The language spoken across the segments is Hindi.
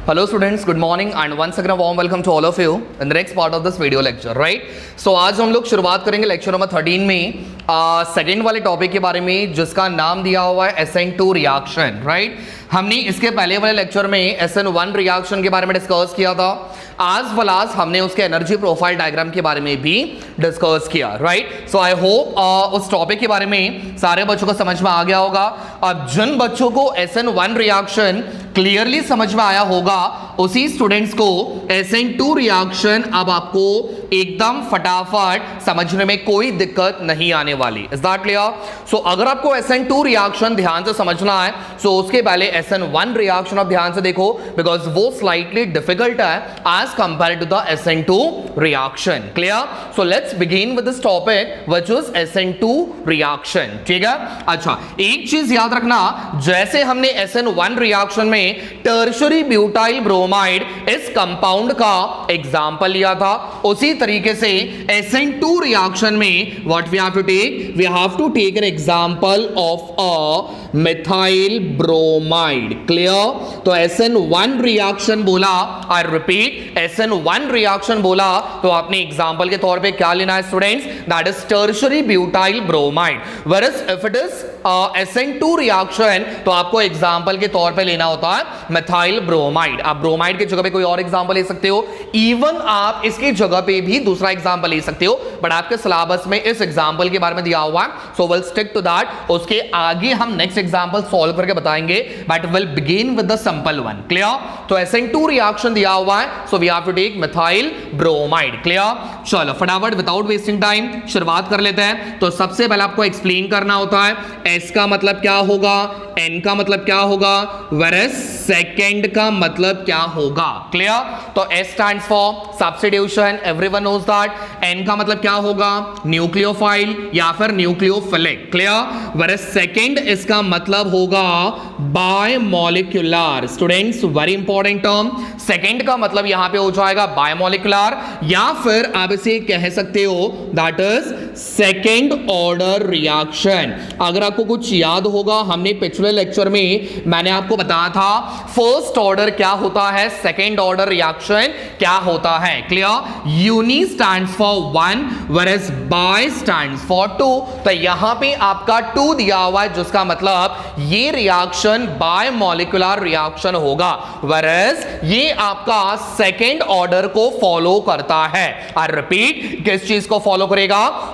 Hello students, good morning and once again a warm welcome to all of you in the next part of this video lecture, right? So आज हम लोग शुरुआत करेंगे लेक्चर नंबर 13 में सेकेंड वाले टॉपिक के बारे में जिसका नाम दिया हुआ है SN2 रिएक्शन, राइट? हमने इसके पहले वाले लेक्चर में SN1 रिएक्शन के बारे में डिस्कस किया था। आज वलास हमने उसके एनर्जी प्रोफाइल डायग्राम के बारे में भी डिस्कस किया, राइट? सो आई होप उस टॉपिक के बारे में सारे बच्चों को समझ में आ गया होगा। अब जिन बच्चों को SN1 रिएक्शन क्लियरली समझ में आया होगा उसी स्टूडेंट्स को SN2 रिएक्शन अब आपको एकदम फटाफट समझने में कोई दिक्कत नहीं आने वाली। Is that clear? सो अगर आपको SN2 रिएक्शन ध्यान से समझना है सो उसके पहले SN1 रिएक्शन आप ध्यान से देखो बिकॉज वो स्लाइटली डिफिकल्ट है as compare to the SN2 reaction. Clear? So let's begin with this topic which is SN2 reaction. ठीक है? अच्छा, एक चीज याद रखना, जैसे हमने SN1 रिएक्शन में टर्शरी ब्यूटाइल ब्रोमाइड इस कंपाउंड का एग्जांपल लिया था, उसी तरीके से SN2 रिएक्शन में what we have to take, we have to take an example of a methyl bromide. Clear? तो SN1 रिएक्शन बोला, आई रिपीट, SN1 रिएक्शन बोला तो आपने एग्जांपल के तौर पे क्या लेना है students? That is tertiary butyl bromide. Whereas if it is SN2 reaction तो आपको एग्जांपल के तौर पे लेना होता है मिथाइल ब्रोमाइड। आप ब्रोमाइड की जगह पे कोई और एग्जांपल ले सकते हो, इवन आप इसकी जगह पे भी दूसरा एग्जांपल ले सकते हो, बट आपके सिलेबस में इस एग्जांपल के बारे में दिया हुआ है, so will stick to that. उसके आगे हम नेक्स्ट एग्जांपल सॉल्व करके बताएंगे, but will begin with the simple one. Clear? तो SN2 रिएक्शन दिया हुआ है, so we have to take methyl bromide. Clear? चलो फटाफट विदाउट वेस्टिंग टाइम शुरुआत कर लेते हैं। तो सबसे पहले आपको एक्सप्लेन करना होता है S का मतलब क्या होगा, N का मतलब क्या होगा, whereas सेकेंड का मतलब क्या होगा। क्लियर? तो S stands for substitution, everyone knows that. N का मतलब क्या होगा, न्यूक्लियोफाइल या फिर न्यूक्लियोफिलिक। क्लियर? whereas सेकेंड इसका मतलब होगा bimolecular. Students very important term, second का मतलब यहां पे हो जाएगा बायमोलिक्यूलर या फिर आप इसे कह सकते हो that is second order reaction. अगर आपको कुछ याद होगा, हमने पिछले लेक्चर में मैंने आपको बताया था फर्स्ट ऑर्डर क्या होता है, सेकेंड ऑर्डर रिएक्शन क्या होता है। Clear? Uni stands for one whereas bi stands for two. तो यहां पे आपका टू दिया हुआ है जिसका मतलब ये रिएक्शन बायमोलिक्यूलर रिएक्शन होगा, whereas ये आपका सेकेंड ऑर्डर को फॉलो करता है। आई रिपीट, किस चीज को फॉलो करेगा?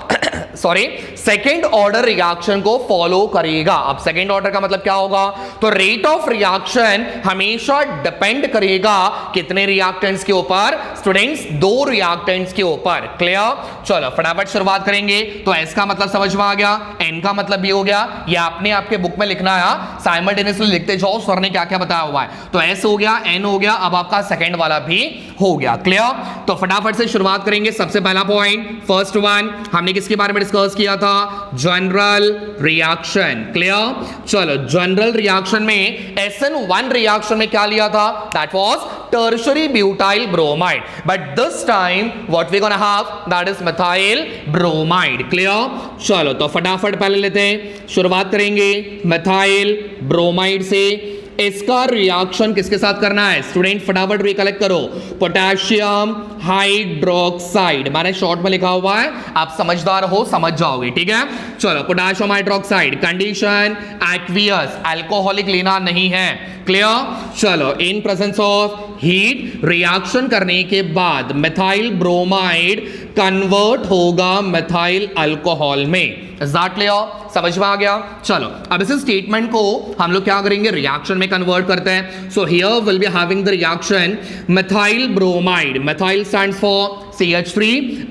सॉरी, सेकेंड ऑर्डर रिएक्शन को फॉलो करेगा। अब सेकेंड ऑर्डर का मतलब क्या होगा? तो रेट ऑफ रिएक्शन हमेशा डिपेंड करेगा कितने रिएक्टेंट्स के ऊपर स्टूडेंट्स? दो रिएक्टेंट्स के ऊपर। क्लियर? चलो फटाफट शुरुआत करेंगे। तो S का मतलब समझ में आ गया, N का मतलब भी हो गया, ये आपने आपके बुक में लिखना है, साइमल्टेनियसली लिखते जाओ सर ने क्या क्या बताया हुआ है। तो S हो गया, N हो गया, अब आपका सेकेंड वाला भी हो गया। क्लियर? तो फटाफट से शुरुआत करेंगे। सबसे पहला पॉइंट, फर्स्ट वन, हमने किसके बारे में डिस्कस किया था? General reaction. क्लियर? चलो जनरल रिएक्शन में SN1 रिएक्शन में क्या लिया था? That was tertiary butyl bromide, but this time what we gonna have, that is methyl bromide. Clear? चलो तो फटाफट पहले लेते हैं, शुरुआत करेंगे मिथाइल ब्रोमाइड से। इसका रिएक्शन किसके साथ करना है स्टूडेंट? फटाफट रिकलेक्ट करो, पोटेशियम हाइड्रोक्साइड, मैंने शॉर्ट में लिखा हुआ है, आप समझदार हो समझ जाओगे। ठीक है? चलो potassium hydroxide, condition aqueous, alcoholic लेना नहीं है। क्लियर? चलो in presence of heat reaction करने के बाद मिथाइल ब्रोमाइड कन्वर्ट होगा मिथाइल अल्कोहल में। Is that clear? समझ में आ गया? चलो अब इस स्टेटमेंट को हम लोग क्या करेंगे, रिएक्शन में कन्वर्ट करते हैं। So here will be having the reaction methyl bromide, methyl stands for CH3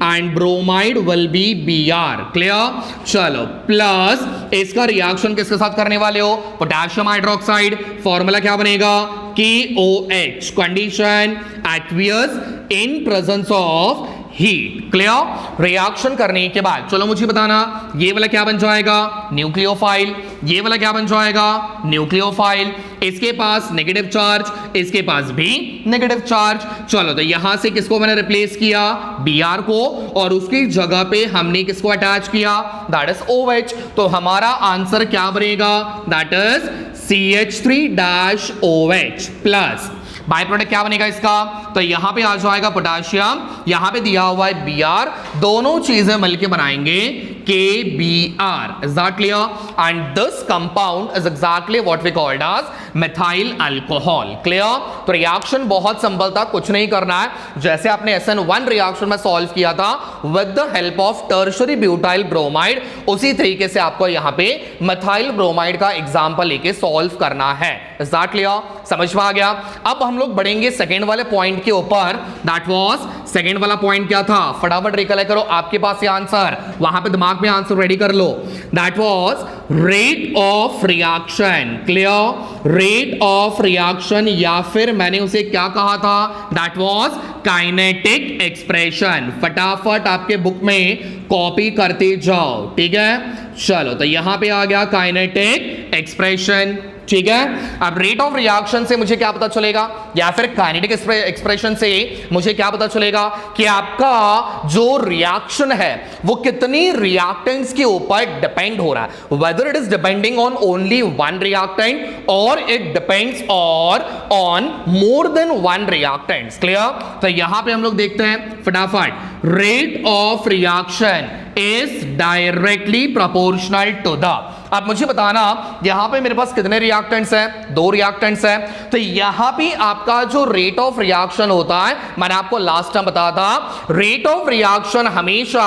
and bromide will be Br। Clear? चलो प्लस इसका रिएक्शन किसके साथ करने वाले हो? पोटेशियम हाइड्रोक्साइड, फॉर्मूला क्या बनेगा? KOH, condition aqueous in presence of heat. Clear? Reaction करने के बाद चलो मुझे बताना, ये वाला क्या बन जाएगा? न्यूक्लियोफाइल। ये वाला क्या बन जाएगा? न्यूक्लियोफाइल। इसके पास नेगेटिव चार्ज, इसके पास भी नेगेटिव चार्ज। चलो तो यहां से किसको मैंने रिप्लेस किया? Br को, और उसकी जगह पे हमने किसको अटैच किया? That is OH। तो हमारा आंसर क्या बनेगा? That is CH3-OH plus by product क्या बनेगा इसका, तो यहां पे आ जाएगा पोटेशियम, यहां पे दिया हुआ है Br, दोनों चीजें मिलके बनाएंगे KBr. Is that clear? And this compound is exactly what we called as methyl alcohol. Clear? तो रिएक्शन बहुत सिंपल था, कुछ नहीं करना है, जैसे आपने SN1 रिएक्शन में सॉल्व किया था with the help of tertiary butyl bromide, उसी तरीके से आपको यहां पे methyl ब्रोमाइड का एग्जांपल लेके सॉल्व करना है. Is that clear? समझ में आ गया. अब हम लोग बढ़ेंगे सेकेंड वाले पॉइंट के ऊपर. दैट वाज सेकेंड वाला पॉइंट क्या था, फटाफट रिकलेक्ट करो, आपके पास ये आंसर, वहां पे दिमाग में आंसर रेडी कर लो. That was rate of reaction. Clear? Rate of reaction, या फिर मैंने उसे क्या कहा था, दैट वाज काइनेटिक एक्सप्रेशन. फटाफट आपके बुक में कॉपी करते जाओ. ठीक है, चलो, तो यहां पे आ गया काइनेटिक एक्सप्रेशन. ठीक है, अब रेट ऑफ रिएक्शन से मुझे क्या पता चलेगा, या फिर काइनेटिक एक्सप्रेशन से मुझे क्या पता चलेगा कि आपका जो रिएक्शन है वो कितनी रिएक्टेंट्स के ऊपर डिपेंड हो रहा है, whether it is depending on only one reactant और it depends on more than one reactants. Clear? तो यहां पे हम लोग देखते हैं फटाफट, rate of reaction is directly proportional to the. अब मुझे बताना यहां पे मेरे पास कितने रिएक्टेंट्स हैं, 2 रिएक्टेंट्स हैं, तो यहां भी आपका जो रेट ऑफ रिएक्शन होता है, मैंने आपको लास्ट टाइम बताया था, रेट ऑफ रिएक्शन हमेशा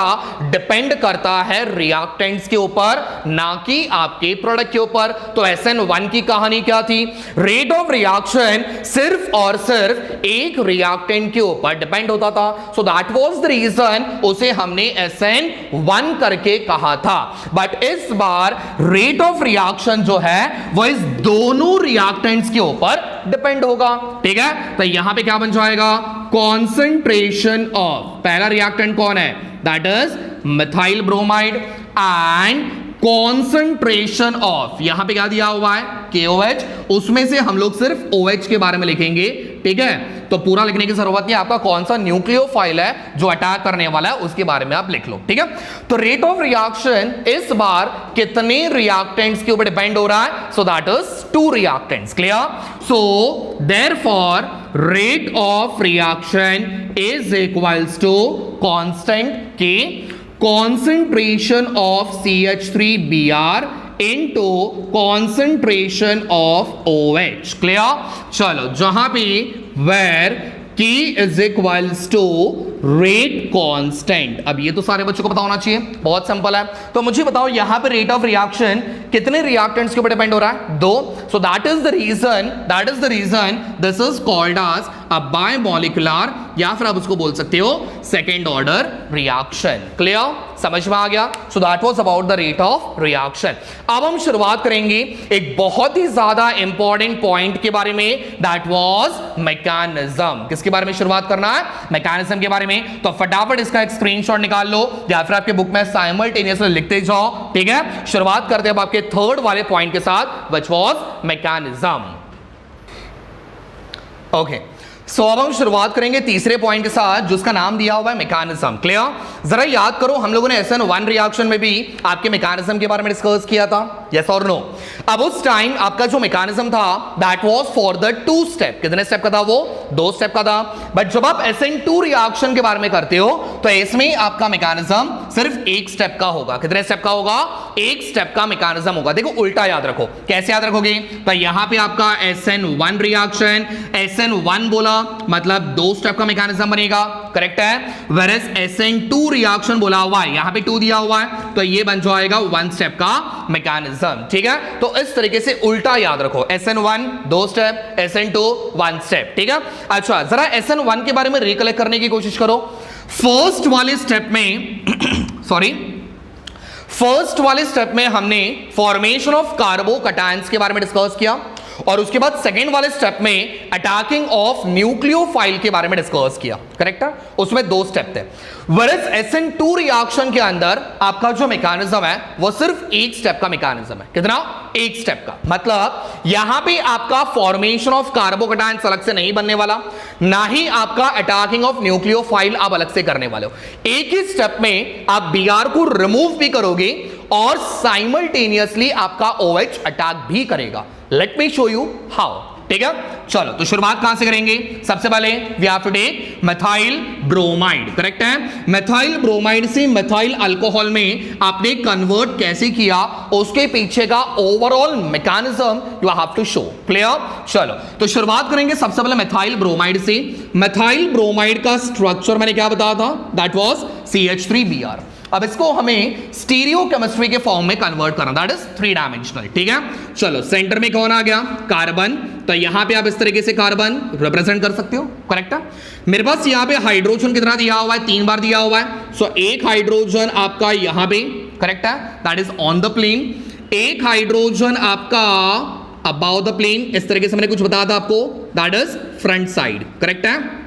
डिपेंड करता है रिएक्टेंट्स के ऊपर, ना कि आपके प्रोडक्ट के ऊपर. तो SN1 की कहानी क्या थी, रेट ऑफ रिएक्शन सिर्फ और सिर्फ एक रिएक्टेंट के ऊपर डिपेंड होता था. So that was the reason उसे हमने SN1 करके कहा था. बट इस बार रेट ऑफ रिएक्शन जो है वो इस दोनों रिएक्टेंट्स के ऊपर डिपेंड होगा. ठीक है, तो यहां पे क्या बन जाएगा, कॉन्सेंट्रेशन ऑफ, पहला रिएक्टेंट कौन है, that is methyl bromide, and concentration of, यहां पे क्या दिया हुआ है, KOH, उसमें से हम लोग सिर्फ OH के बारे में लिखेंगे. ठीक है, तो पूरा लिखने की जरूरत नहीं, आपका कौन सा न्यूक्लियोफाइल है जो अटैक करने वाला है उसके बारे में आप लिख लो. ठीक है, तो रेट ऑफ रिएक्शन इस बार कितने रिएक्टेंट्स के ऊपर डिपेंड हो रहा है, so that is 2 reactants. Clear? So therefore rate of reaction is equals to constant K, concentration of CH3Br into concentration of OH. Clear? चलो, जहां पे where K is equals to rate constant. अब ये तो सारे बच्चों को पता होना चाहिए, बहुत सिंपल है. तो मुझे बताओ यहां पे रेट ऑफ रिएक्शन कितने रिएक्टेंट्स के ऊपर डिपेंड हो रहा है, 2. So that is the reason this is called as a bimolecular, या फिर आप उसको बोल सकते हो सेकेंड ऑर्डर रिएक्शन. क्लियर? समझ में आ गया? सो that was about the rate of reaction. अब हम शुरुआत करेंगे एक बहुत ही ज्यादा इंपॉर्टेंट पॉइंट के बारे में, दैट वाज मैकेनिज्म. किसके बारे में शुरुआत करना है, मैकेनिज्म के बारे में. तो फटाफट इसका एक स्क्रीनशॉट निकाल लो, या फिर आपके बुक में साइमल्टेनियसली लिखते जाओ. ठीक है, शुरुआत करते हैं अब आपके थर्ड वाले पॉइंट के साथ, व्हिच वाज मैकेनिज्म. ओके, सो अब हम शुरुआत करेंगे तीसरे पॉइंट के साथ, जिसका नाम दिया हुआ है मैकेनिज्म. क्लियर? जरा याद करो, हम लोगों ने SN1 रिएक्शन में भी आपके मैकेनिज्म के बारे में डिस्कस किया था, यस और नो. अब उस टाइम आपका जो मैकेनिज्म था that was for the 2 step. कितने स्टेप का था वो, 2 स्टेप का था. बट जब आप SN2 रिएक्शन के बारे में करते हो तो इसमें आपका मैकेनिज्म सिर्फ 1 स्टेप का होगा. कितने स्टेप का होगा, 1 स्टेप का मैकेनिज्म होगा. देखो उल्टा याद रखो, कैसे याद रखोगे, तो यहां पे आपका SN1 रिएक्शन, SN1 बोला मतलब 2 स्टेप का मैकेनिज्म बनेगा, करेक्ट है. वेयरएज SN2 रिएक्शन बोला हुआ है, यहां पे 2 दिया हुआ है, तो ये बन जाएगा 1 स्टेप का मैकेनिज्म. ठीक है, तो इस तरीके से उल्टा याद रखो, SN1 2 स्टेप, SN2 1 स्टेप. ठीक है, अच्छा जरा SN1 के बारे में रिकलेक्ट करने की कोशिश करो. फर्स्ट वाले स्टेप में हमने फॉर्मेशन ऑफ कार्बोकैटायंस के बारे में डिस्कस किया, और उसके बाद सेकेंड वाले स्टेप में अटैकिंग ऑफ न्यूक्लियोफाइल के बारे में डिस्कस किया, करेक्ट है. उसमें 2 स्टेप थे. वेयरएज SN2 रिएक्शन के अंदर आपका जो मैकेनिज्म है वो सिर्फ 1 स्टेप का मैकेनिज्म है. कितना, 1 स्टेप का. मतलब यहां पे आपका फॉर्मेशन ऑफ कार्बोकैटायंस अलग से नहीं बनने वाला, ना ही आपका अटैकिंग ऑफ न्यूक्लियोफाइल आप अलग से करने वाले हो. एक ही स्टेप में आप Br को रिमूव भी करोगे और साइमल्टेनियसली आपका OH अटैक भी करेगा. Let me show you how. ठीक है। चलो तो शुरुआत कहां से करेंगे? सबसे पहले we have to take methyl bromide, correct है। मेथाइल ब्रोमाइड से मेथाइल अल्कोहल में आपने कन्वर्ट कैसे किया, उसके पीछे का overall mechanism you have to show, clear. चलो तो शुरुआत करेंगे सबसे पहले मेथाइल ब्रोमाइड से। मेथाइल ब्रोमाइड का स्ट्रक्चर मैंने क्या बताया था? That was CH3Br। अब इसको हमें स्टीरियो केमिस्ट्री के फॉर्म में कन्वर्ट करना, दैट इज 3 डायमेंशनल, ठीक है। चलो सेंटर में कौन आ गया? कार्बन। तो यहां पे आप इस तरीके से कार्बन रिप्रेजेंट कर सकते हो, करेक्ट है। मेरे पास यहां पे हाइड्रोजन कितना दिया हुआ है? 3 बार दिया हुआ है। सो एक हाइड्रोजन आपका यहां पे, करेक्ट है, that is on the plane. एक हाइड्रोजन आपका अबाउ द प्लेन, इस तरीके से मैंने कुछ बताया था आपको, that is front side, correct है।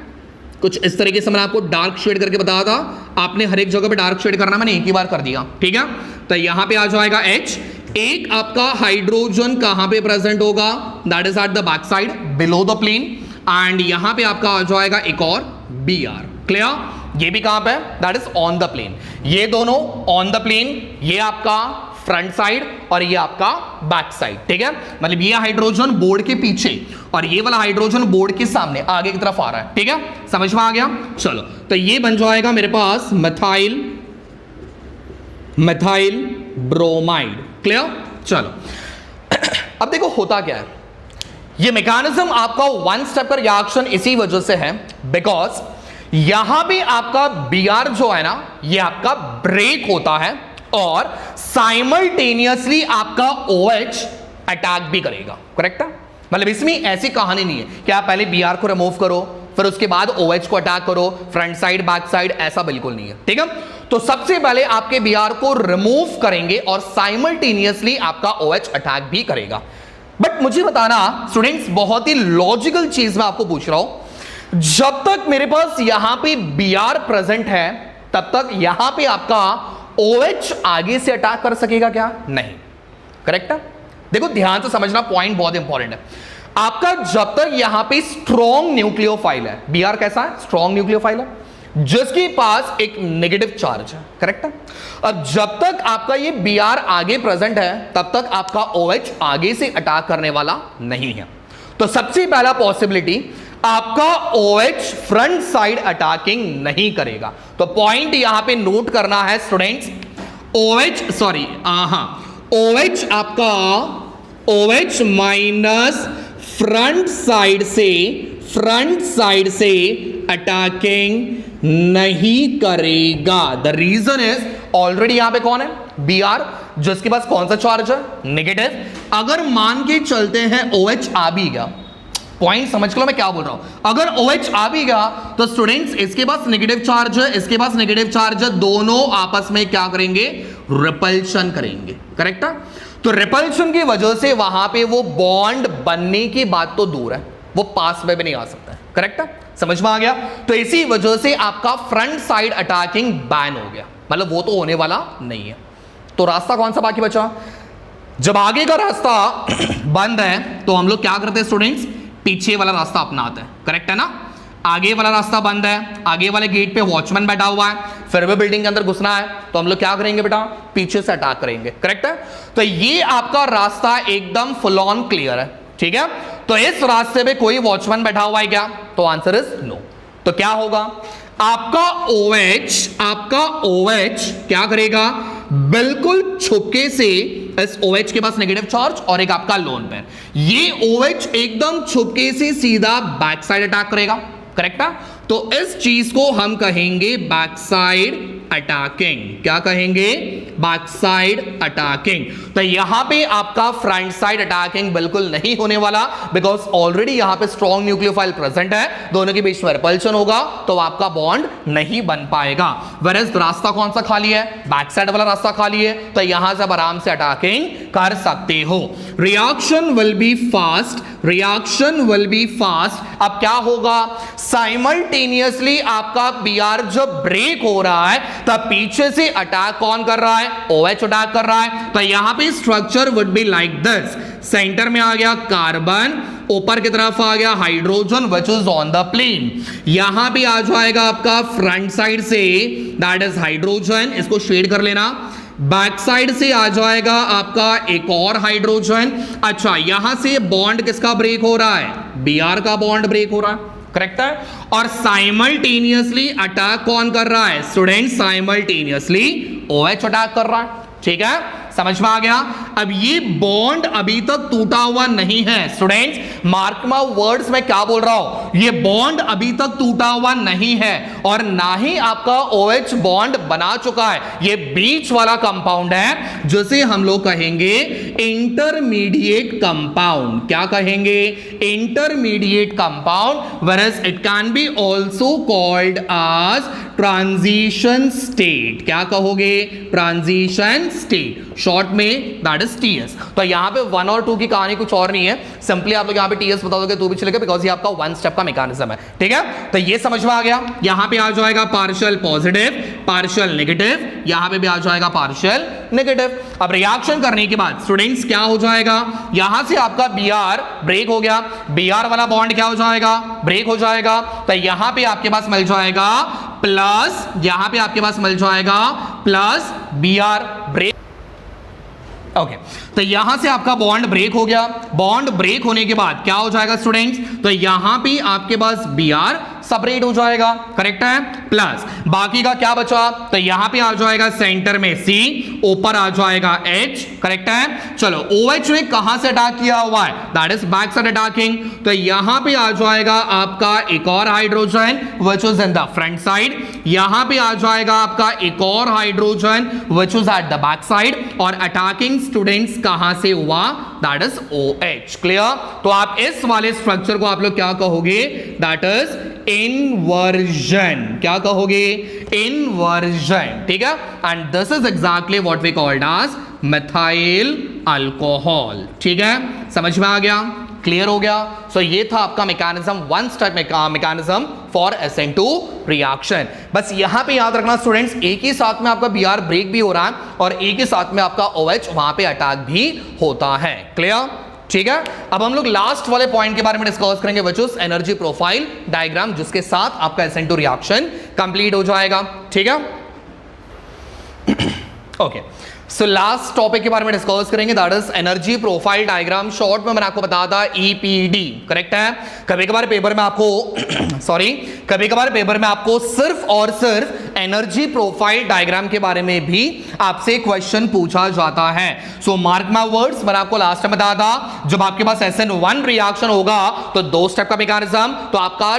कुछ इस तरीके से मैंने आपको डार्क शेड करके बताया था, आपने हर एक जगह पे डार्क शेड करना, मैंने एक ही बार कर दिया, ठीक है। तो यहां पे आ जाएगा H। एक आपका हाइड्रोजन कहां पे प्रेजेंट होगा? That is at the back side below the plane. And यहां पे आपका आ जाएगा एक और Br, क्लियर। ये भी कहां पे? That is on the plane. ये दोनों ऑन द प्लेन, ये आपका फ्रंट साइड और ये आपका बैक साइड, ठीक है। मतलब ये हाइड्रोजन बोर्ड के पीछे और ये वाला हाइड्रोजन बोर्ड के सामने आगे की तरफ आ रहा है, ठीक है। समझ में आ गया? चलो तो ये बन जाएगा मेरे पास मेथाइल ब्रोमाइड, क्लियर। चलो अब देखो होता क्या है, ये मैकेनिज्म आपका 1 स्टेप का रिएक्शन इसी वजह से है बिकॉज यहां पे आपका Br जो है ना, ये आपका ब्रेक होता है और साइमल्टेनियसली आपका OH अटैक भी करेगा, करेक्ट है। मतलब इसमें ऐसी कहानी नहीं है कि आप पहले Br को रिमूव करो फिर उसके बाद OH को अटैक करो, फ्रंट साइड बैक साइड, ऐसा बिल्कुल नहीं है, ठीक है। तो सबसे पहले आपके Br को रिमूव करेंगे और साइमल्टेनियसली आपका OH अटैक भी करेगा। बट मुझे बताना स्टूडेंट्स, बहुत ही लॉजिकल चीज मैं आपको पूछ रहा हूं, जब तक मेरे पास यहां पे Br प्रेजेंट है तब तक यहां पे आपका OH आगे से अटैक कर सकेगा क्या? नहीं, करेक्ट है। देखो ध्यान से समझना, पॉइंट बहुत इंपॉर्टेंट है आपका। जब तक यहां पे स्ट्रॉन्ग न्यूक्लियोफाइल है, Br कैसा है? स्ट्रॉन्ग न्यूक्लियोफाइल है जिसके पास एक नेगेटिव चार्ज है, करेक्ट है। अब जब तक आपका ये Br आगे प्रेजेंट है तब तक आपका OH आगे से अटैक करने वाला नहीं है। तो सबसे पहला पॉसिबिलिटी, आपका OH फ्रंट साइड अटैकिंग नहीं करेगा। तो पॉइंट यहां पे नोट करना है स्टूडेंट्स, OH आपका OH माइनस फ्रंट साइड से अटैकिंग नहीं करेगा। द रीजन इज ऑलरेडी यहां पे कौन है? Br, जिसके पास कौन सा चार्ज है? नेगेटिव। अगर मान के चलते हैं OH आ भी गया, पॉइंट समझ लो मैं क्या बोल रहा हूं, अगर OH आ भी गया तो स्टूडेंट्स इसके पास नेगेटिव चार्ज है, इसके पास नेगेटिव चार्ज है, दोनों आपस में क्या करेंगे? रिपल्शन करेंगे, करेक्ट है। तो रिपल्शन की वजह से वहां पे वो बॉन्ड बनने की बात तो दूर है, वो पास में भी नहीं आ सकता है, करेक्ट है। समझ में आ गया? तो इसी वजह से आपका फ्रंट साइड अटैकिंग बैन हो गया, मतलब वो तो होने वाला नहीं है। तो रास्ता कौन सा बाकी बचा? जब आगे का रास्ता बंद है तो हम लोग क्या करते हैं स्टूडेंट्स? पीछे वाला रास्ता अपनाते हैं, करेक्ट है ना। आगे वाला रास्ता बंद है, आगे वाले गेट पे वॉचमैन बैठा हुआ है, फिर भी बिल्डिंग के अंदर घुसना है तो हम लोग क्या करेंगे बेटा? पीछे से अटैक करेंगे, करेक्ट है। तो ये आपका रास्ता एकदम फुल ऑन क्लियर है, ठीक है। तो इस रास्ते पे कोई वॉचमैन बैठा हुआ है क्या? तो आंसर इज नो। तो क्या होगा? आपका OH क्या करेगा? बिल्कुल छुपके से, इस OH के पास नेगेटिव चार्ज और एक आपका लोन पेयर, ये OH एकदम छुपके से सीधा बैक साइड अटैक करेगा, करेक्ट है। तो इस चीज को हम कहेंगे बैक साइड अटैकिंग। क्या कहेंगे? Back side attacking. तो यहां पे आपका फ्रंट साइड अटैकिंग बिल्कुल नहीं होने वाला बिकॉज ऑलरेडी यहां पे स्ट्रॉन्ग न्यूक्लियोफाइल प्रेजेंट है, दोनों के बीच में रिपल्शन होगा तो आपका बॉन्ड नहीं बन पाएगा। वेयरएज रास्ता कौन सा खाली है? बैक साइड वाला रास्ता खाली है, तो यहां से आराम से अटैकिंग कर सकते हो। Reaction will be fast, reaction will be fast. अब क्या होगा? साइमल्टेनियसली आपका Br जब ब्रेक हो रहा है तब पीछे से अटैक कौन कर रहा है? OH अटैक कर रहा है। तो यहां पे structure would be like this, centre में आ गया कार्बन, ऊपर की तरफ आ गया hydrogen which is on the plane, यहां भी आ जाएगा आपका फ्रंट साइड से दैट इज हाइड्रोजन, इसको शेड कर लेना, बैक साइड से आ जाएगा आपका एक और हाइड्रोजन। अच्छा, यहां से बॉन्ड किसका ब्रेक हो रहा है? Br का बॉन्ड ब्रेक हो रहा है, करेक्ट है। और साइमल्टेनियसली अटैक कौन कर रहा है स्टूडेंट? साइमल्टेनियसली OH अटैक कर रहा है, ठीक है, समझ में आ गया। अब ये बॉन्ड अभी तक टूटा हुआ नहीं है स्टूडेंट्स, मार्क माय वर्ड्स में क्या बोल रहा हूं, ये बॉन्ड अभी तक टूटा हुआ नहीं है और ना ही आपका OH बॉन्ड बना चुका है। ये बीच वाला कंपाउंड है जिसे हम लोग कहेंगे इंटरमीडिएट कंपाउंड। क्या कहेंगे? Intermediate compound, whereas it can be also called as transition state. क्या कहोगे? ट्रांजिशन स्टेट, शॉर्ट में दैट इज TS। तो यहां पे 1 और 2 की कहानी कुछ और नहीं है, सिंपली आप लोग यहां पे TS बता दोगे तो भी चलेगा, बिकॉज ये आपका 1 स्टेप का मैकेनिज्म है, ठीक है। तो ये समझ में आ गया। यहां पे आ जाएगा पार्शियल पॉजिटिव, पार्शियल नेगेटिव, यहां पे भी आ जाएगा पार्शियल नेगेटिव। अब रिएक्शन करने के बाद स्टूडेंट्स क्या हो जाएगा? यहां से आपका Br ब्रेक हो गया, Br वाला बॉन्ड क्या हो जाएगा? ब्रेक हो जाएगा। तो यहां पे आपके पास मिल जाएगा प्लस, यहां पे आपके पास मिल जाएगा प्लस Br ब्रेक, ओके। तो यहां से आपका बॉन्ड ब्रेक हो गया। बॉन्ड ब्रेक होने के बाद क्या हो जाएगा स्टूडेंट्स? तो यहां पे आपके पास Br सेपरेट हो जाएगा, करेक्ट है, प्लस बाकी का क्या बचा? तो यहां पे आ जाएगा सेंटर में C, ऊपर आ जाएगा H, करेक्ट है। चलो, OH में कहां से अटैक किया हुआ है? That is back side attacking. तो यहां पे आ जाएगा आपका एक और hydrogen which is in the front side, यहां पे आ जाएगा आपका एक और hydrogen which is at the back side, और अटैकिंग स्टूडेंट्स कहां से हुआ? That is OH, clear. तो आप इस वाले स्ट्रक्चर को आप लोग क्या कहोगे? That is inversion. क्या कहोगे? इंवर्जन, ठीक है। And this is exactly what we called as methyl alcohol, ठीक है, समझ में आ गया, क्लियर हो गया। सो ये था आपका mechanism, 1 step mechanism for SN2 reaction. बस यहां पे याद रखना स्टूडेंट्स, एक ही साथ में आपका Br ब्रेक भी हो रहा है और एक ही साथ में आपका OH वहां पे अटैक भी होता है, क्लियर, ठीक है। अब हम लोग लास्ट वाले पॉइंट के बारे में डिस्कस करेंगे which is energy profile diagram, जिसके साथ आपका SN2 रिएक्शन कंप्लीट हो जाएगा, ठीक है। ओके, सो लास्ट टॉपिक के बारे में डिस्कस करेंगे, that is energy profile diagram. Short में मैंने आपको बताया था EPD, करेक्ट है। कभी कभार पेपर में आपको सॉरी कभी कभार पेपर में आपको सिर्फ और सिर्फ एनर्जी प्रोफाइल डायग्राम के बारे में भी आपसे क्वेश्चन पूछा जाता है। सो मार्क माय वर्ड्स, मैंने आपको लास्ट टाइम बताया था, जब आपके पास SN1 रिएक्शन होगा तो 2 स्टेप का मैकेनिज्म, तो आपका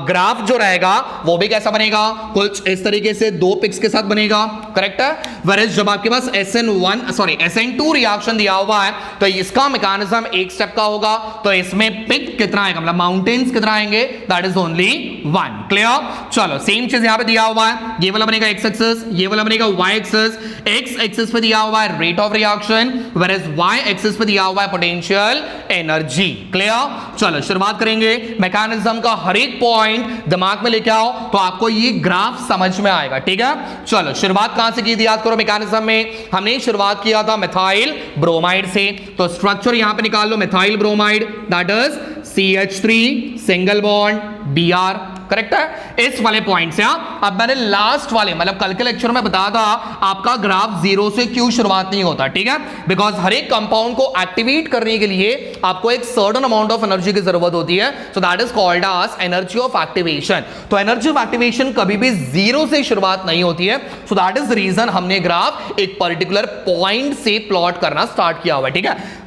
ग्राफ जो रहेगा वो भी कैसा बनेगा? कुछ इस तरीके से 2 पिक्स के साथ बनेगा, करेक्ट है। whereas जब आपके पास SN2 रिएक्शन दिया हुआ है तो इसका मैकेनिज्म 1 स्टेप का होगा, तो इसमें पिक कितना आएगा, मतलब माउंटेन्स कितना आएंगे? That is only 1, clear. चलो, सेम चीज यहां पे दिया हुआ है, ये वाला बनेगा x एक्सिस, ये वाला बनेगा y एक्सिस। x एक्सिस पे दिया हुआ है rate of reaction, whereas y axis पे दिया हुआ है पोटेंशियल एनर्जी, क्लियर। चलो शुरुआत करेंगे, मैकेनिज्म का हर एक पॉइंट दिमाग में लेके आओ तो आपको ये ग्राफ समझ में आएगा, ठीक है। चलो शुरुआत कहां से की थी याद करो, मैकेनिज्म में हमने शुरुआत किया था मिथाइल ब्रोमाइड से, तो स्ट्रक्चर यहां पे निकाल लो, methyl bromide that is CH3 single bond Br, correct है, इस वाले पॉइंट से। अब मैंने लास्ट वाले मतलब कल के लेक्चर में बताया था आपका ग्राफ 0 से क्यों शुरुआत नहीं होता, ठीक है, बिकॉज हर एक कंपाउंड को एक्टिवेट करने के लिए आपको एक सर्टेन अमाउंट ऑफ एनर्जी की जरूरत होती है, so that is called as energy of activation. तो एनर्जी ऑफ एक्टिवेशन कभी भी 0 से शुरुआत नहीं होती है, सो दैट इज रीजन हमने ग्राफ एक पर्टिकुलर पॉइंट से प्लॉट करना स्टार्ट किया हुआ है, ठीक है।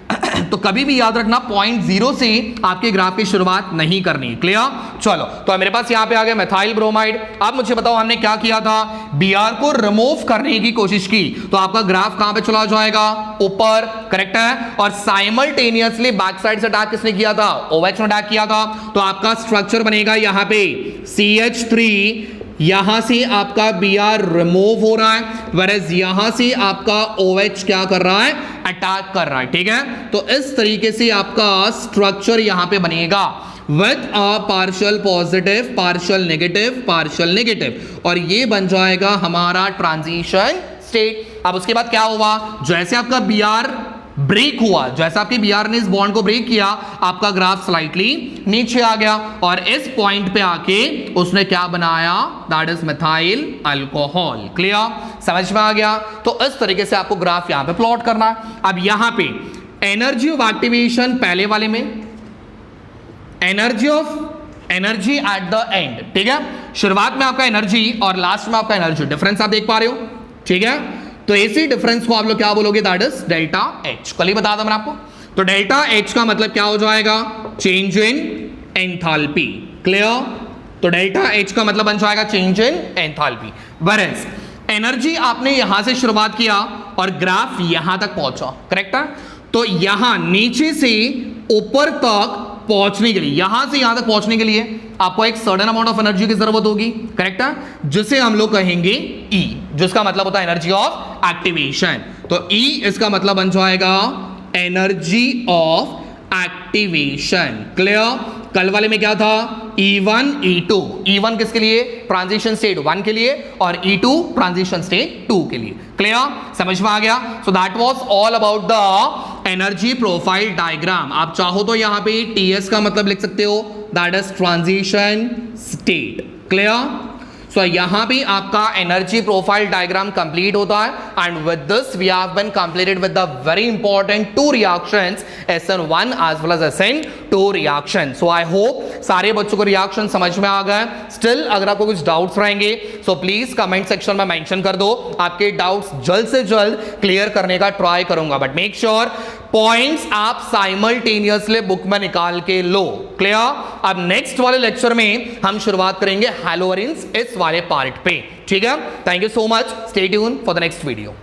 तो कभी भी याद रखना पॉइंट 0 से आपके ग्राफ की शुरुआत नहीं करनी, क्लियर। चलो, तो मेरे पास यहां पे आ गया मिथाइल ब्रोमाइड। अब मुझे बताओ हमने क्या किया था, Br को रिमूव करने की कोशिश की, तो आपका ग्राफ कहां पे चला जाएगा? ऊपर, करेक्ट है। और साइमल्टेनियसली बैक साइड से अटैक किसने किया था? OH ने अटैक किया था, तो आपका स्ट्रक्चर बनेगा यहां पे CH3, यहां से आपका Br रिमूव हो रहा है, whereas यहां से आपका OH क्या कर रहा है? अटैक कर रहा है, ठीक है। तो इस तरीके से आपका स्ट्रक्चर यहां पे बनेगा with a partial positive, partial negative, और ये बन जाएगा हमारा ट्रांजिशन स्टेट। अब उसके बाद क्या हुआ, जैसे आपका Br ब्रेक हुआ, जैसा आपकी बीआर ने इस बॉन्ड को ब्रेक किया, आपका ग्राफ स्लाइटली नीचे आ गया और इस पॉइंट पे आके उसने क्या बनाया, that is methyl alcohol. Clear, समझ में आ गया। तो इस तरीके से आपको ग्राफ यहां पे प्लॉट करना है। अब यहां पे एनर्जी ऑफ एक्टिवेशन पहले वाले में, एनर्जी एट द एंड, ठीक है, शुरुआत में आपका एनर्जी और लास्ट में आपका एनर्जी, डिफरेंस आप देख पा रहे हो, ठीक है। तो इसी डिफरेंस को आप लोग क्या बोलोगे, दैट इज डेल्टा एच। कल ही बता था मैंने आपको। तो डेल्टा एच का मतलब क्या हो जाएगा, चेंज इन एंथैल्पी। क्लियर, तो डेल्टा एच का मतलब बन जाएगा चेंज इन एंथैल्पी। वरएज एनर्जी आपने यहां से शुरुआत किया और ग्राफ यहां तक पहुंचा, करेक्ट है। तो यहां नीचे से ऊपर तक पहुंचने के लिए, यहां से यहां तक पहुंचने के लिए आपको एक सर्टेन अमाउंट ऑफ एनर्जी की जरूरत होगी, करेक्ट है, जिसे हम लोग कहेंगे E, जिसका मतलब होता है एनर्जी ऑफ एक्टिवेशन। तो E इसका मतलब बन जाएगा एनर्जी ऑफ एक्टिवेशन। क्लियर, कल वाले में क्या था, E1 E2, E1 किसके लिए, ट्रांजिशन स्टेट 1 के लिए और E2 ट्रांजिशन स्टेट 2 के लिए। क्लियर, समझ में आ गया। सो that was all about the energy profile diagram. आप चाहो तो यहां पे TS का मतलब लिख सकते हो, that is transition state. Clear, so यहां भी आपका एनर्जी प्रोफाइल डायग्राम कंप्लीट होता है and with this we have been completed with the very important 2 reactions, SN1 as well as SN2 reaction. So I hope सारे बच्चों को रिएक्शन समझ में आ गए। स्टिल अगर आपको कुछ डाउट्स रहेंगे सो प्लीज कमेंट सेक्शन में मेंशन कर दो, आपके डाउट्स जल्द से जल्द क्लियर करने का ट्राई करूंगा, बट मेक श्योर पॉइंट्स आप साइमल्टेनियसली बुक में निकाल के लो। क्लियर, अब नेक्स्ट वाले लेक्चर में हम शुरुआत करेंगे हैलोजेंस इस वाले पार्ट पे, ठीक है। Thank you so much, stay tune for the next video.